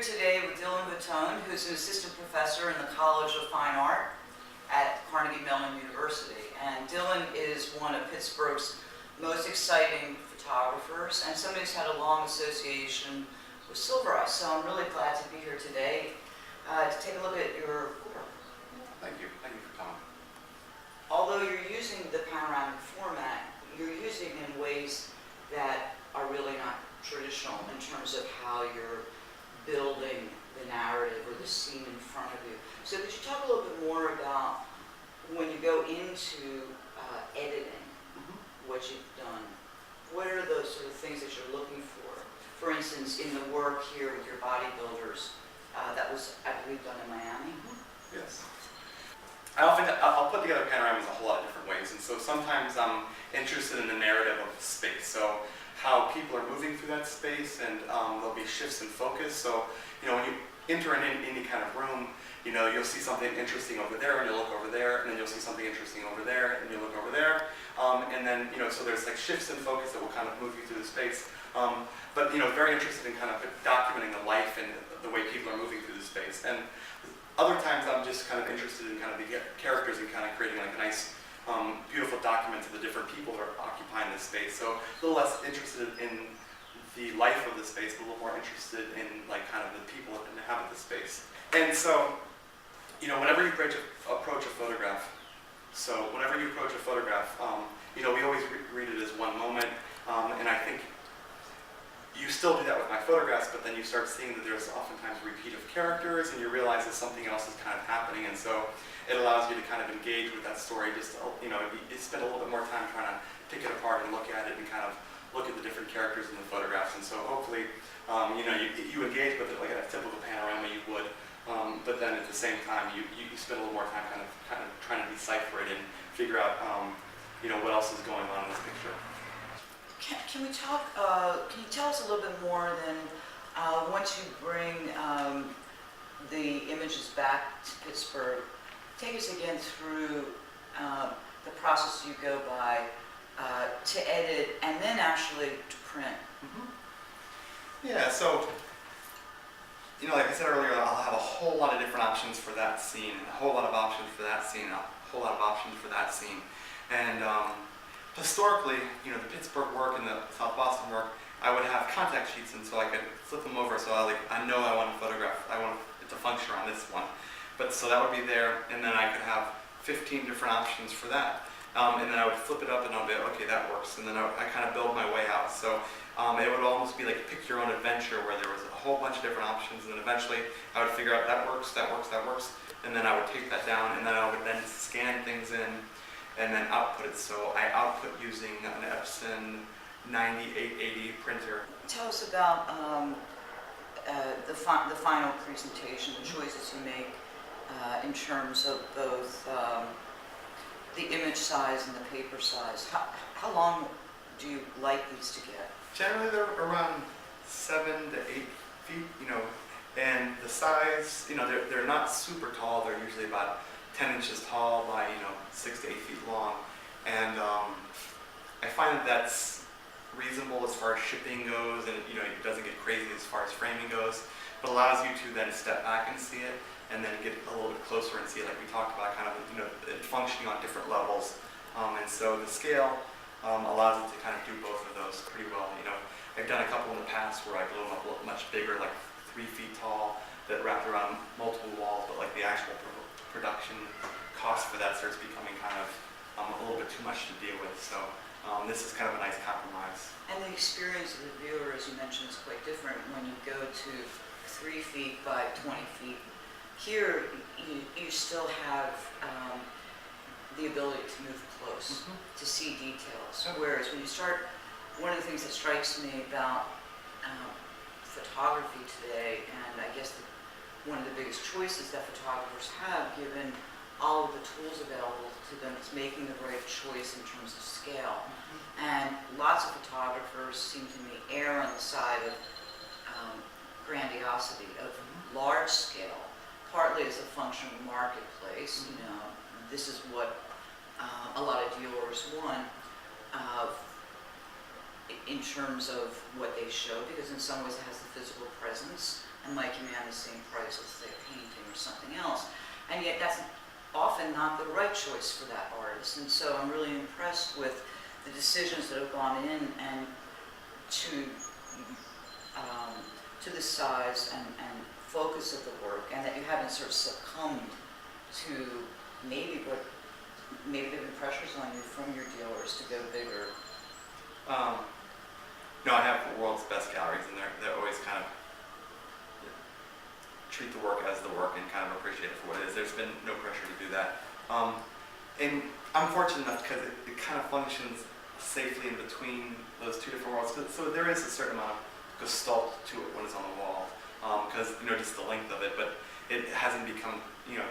today with Dylan Vitone, who's an assistant professor in the College of Fine Art at Carnegie Mellon University. And Dylan is one of Pittsburgh's most exciting photographers and somebody who's had a long association with Silver Eye. So I'm really glad to be here today to take a look at your work. Thank you for coming. Although you're using the panoramic format, you're using it in ways that are really not traditional in terms of how you're building the narrative or the scene in front of you. So could you talk a little bit more about when you go into editing, what you've done? What are those sort of things that you're looking for? For instance, in the work here with your bodybuilders, that was, I believe, done in Miami? Yes. I'll put together panoramas a whole lot of different ways, and so sometimes I'm interested in the narrative of the space. So how people are moving through that space, and there'll be shifts in focus. So, when you enter any kind of room, you'll see something interesting over there, and you'll look over there, and then you'll see something interesting over there, and you'll look over there. And then, so there's like shifts in focus that will kind of move you through the space. But, very interested in kind of documenting the life and the way people are moving through the space. And other times I'm just kind of interested in kind of the characters and kind of creating like a nice, beautiful document of the different people that are occupying this space. So a little less interested in the life of the space, but a little more interested in like kind of the people that inhabit the space. And so, whenever you approach a photograph, we always read it as one moment, and I think you still do that with my photographs, but then you start seeing that there's oftentimes a repeat of characters, and you realize that something else is kind of happening, and so it allows you to kind of engage with that story. Just you spend a little bit more time trying to pick it apart and look at it and kind of look at the different characters in the photographs. And so hopefully, you engage with it like a typical panorama you would, but then at the same time, you spend a little more time kind of trying to decipher it and figure out what else is going on in this picture. Can we talk, can you tell us a little bit more then, once you bring the images back to Pittsburgh, take us again through the process you go by to edit and then actually to print. Yeah, so, like I said earlier, I'll have a whole lot of different options for that scene, and a whole lot of options for that scene, and a whole lot of options for that scene. And historically, the Pittsburgh work and the South Boston work, I would have contact sheets, and so I could flip them over. So I know I want to photograph. I want it to function on this one. But so that would be there, and then I could have 15 different options for that. And then I would flip it up, and I'll be okay, that works. And then I kind of build my way out. So it would almost be like a pick your own adventure, where there was a whole bunch of different options, and then eventually I would figure out that works, that works, that works, and then I would take that down, and then I would then scan things in, and then output it. So I output using an Epson 9880 printer. Tell us about the final presentation, the choices you make in terms of both the image size and the paper size. How long do you like these to get? Generally they're around 7 to 8 feet, and the size, they're not super tall. They're usually about 10 inches tall by 6 to 8 feet long, and I find that that's reasonable as far as shipping goes, and it doesn't get crazy as far as framing goes, but allows you to then step back and see it, and then get a little bit closer and see it, like we talked about, kind of it functioning on different levels, and so the scale allows it to kind of do both of those pretty well. I've done a couple in the past where I blew them up much bigger, like 3 feet tall, that wrapped around multiple walls, but like the actual production cost for that starts becoming kind of a little bit too much to deal with. So this is kind of a nice compromise. And the experience of the viewer, as you mentioned, is quite different when you go to 3 feet by 20 feet. Here, you still have the ability to move close, to see details. Whereas when you start, one of the things that strikes me about photography today, and I guess one of the biggest choices that photographers have, given all of the tools available to them, is making the right choice in terms of scale. And lots of photographers seem to me err on the side of grandiosity, of large scale, partly as a function of marketplace. This is what a lot of dealers want in terms of what they show, because in some ways it has the physical presence and might command the same price as say a painting or something else. And yet that's often not the right choice for that artist. And so I'm really impressed with the decisions that have gone in and to the size and focus of the work, and that you haven't sort of succumbed to maybe there have been pressures on you from your dealers to go bigger. No, I have the world's best galleries, and they're always kind of treat the work as the work and kind of appreciate it for what it is. There's been no pressure to do that. And I'm fortunate enough because it kind of functions safely in between those two different worlds. So there is a certain amount of gestalt to it when it's on the wall, because just the length of it, but it hasn't become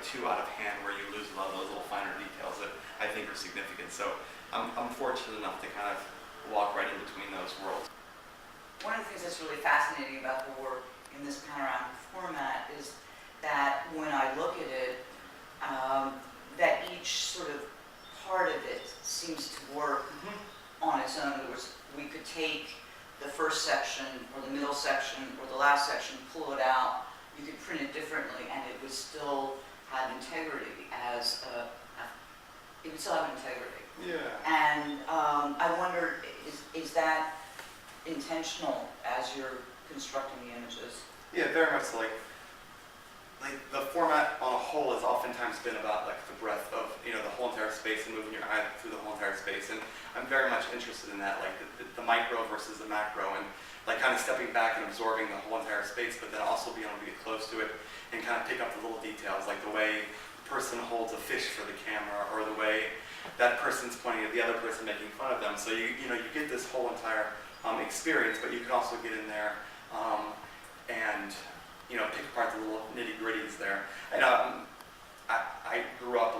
too out of hand where you lose a lot of those little finer details that I think are significant. So I'm fortunate enough to kind of walk right in between those worlds. One of the things that's really fascinating about the work in this panoramic format is that when I look at it, that each sort of part of it seems to work on its own. In other words, we could take the first section or the middle section or the last section, pull it out, you could print it differently, and it would still have integrity it would still have integrity. Yeah. And I wonder, is that intentional as you're constructing the images? Yeah, very much so. Like the format on a whole has oftentimes been about like the breadth of the whole entire space and moving your eye through the whole entire space, and I'm very much interested in that, like the micro versus the macro, and like kind of stepping back and absorbing the whole entire space, but then also being able to get close to it and kind of pick up the little details, like the way the person holds a fish for the camera, or the way that person's pointing at the other person making fun of them. So you get this whole entire experience, but you can also get in there and pick apart the little nitty-gritties there. And I grew up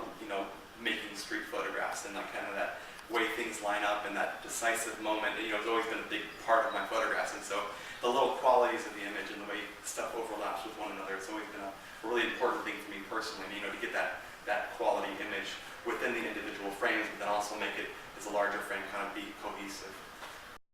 making street photographs, and like kind of that way things line up and that decisive moment has always been a big part of my photographs. And so the little qualities of the image and the way stuff overlaps with one another, it's always been a really important thing for me personally, to get that quality image within the individual frames, but then also make it as a larger frame kind of be cohesive.